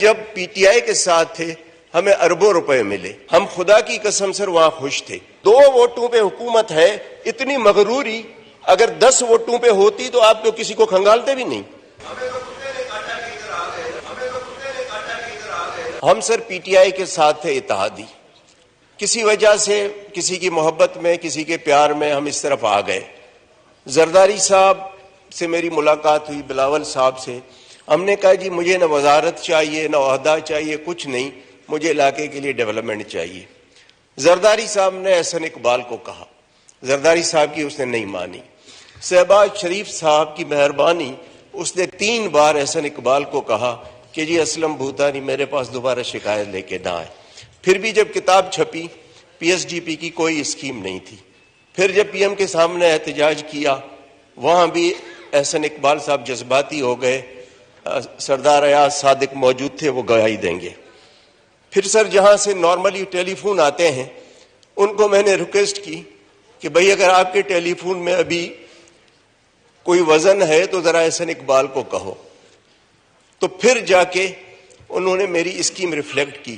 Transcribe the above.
جب P T I کے ساتھ تھے ہمیں اربوں روپے ملے، ہم خدا کی قسم سر وہاں خوش تھے۔ 2 ووٹوں پہ حکومت ہے، اتنی مغروری، اگر 10 ووٹوں پہ ہوتی تو آپ کو کسی کو کھنگالتے بھی نہیں۔ ہم سر پی ٹی آئی کے ساتھ تھے اتحادی، کسی وجہ سے کسی کی محبت میں کسی کے پیار میں ہم اس طرف آ گئے۔ زرداری صاحب سے میری ملاقات ہوئی، بلاول صاحب سے، ہم نے کہا جی مجھے نہ وزارت چاہیے نہ عہدہ چاہیے، کچھ نہیں، مجھے علاقے کے لیے ڈیولپمنٹ چاہیے۔ زرداری صاحب نے احسن اقبال کو کہا، زرداری صاحب کی اس نے نہیں مانی۔ شہباز شریف صاحب کی مہربانی، اس نے 3 بار احسن اقبال کو کہا کہ جی اسلم بھوتانی میرے پاس دوبارہ شکایت لے کے نہ آئے۔ پھر بھی جب کتاب چھپی، پی ایس ڈی پی کی کوئی اسکیم نہیں تھی۔ پھر جب پی ایم کے سامنے احتجاج کیا، وہاں بھی احسن اقبال صاحب جذباتی ہو گئے، سردار ایاز صادق موجود تھے، وہ گواہی دیں گے۔ پھر سر جہاں سے نارملی ٹیلی فون آتے ہیں، ان کو میں نے ریکویسٹ کی کہ بھئی اگر آپ کے ٹیلی فون میں ابھی کوئی وزن ہے تو ذرا احسن اقبال کو کہو۔ تو پھر جا کے انہوں نے میری اسکیم ریفلیکٹ کی۔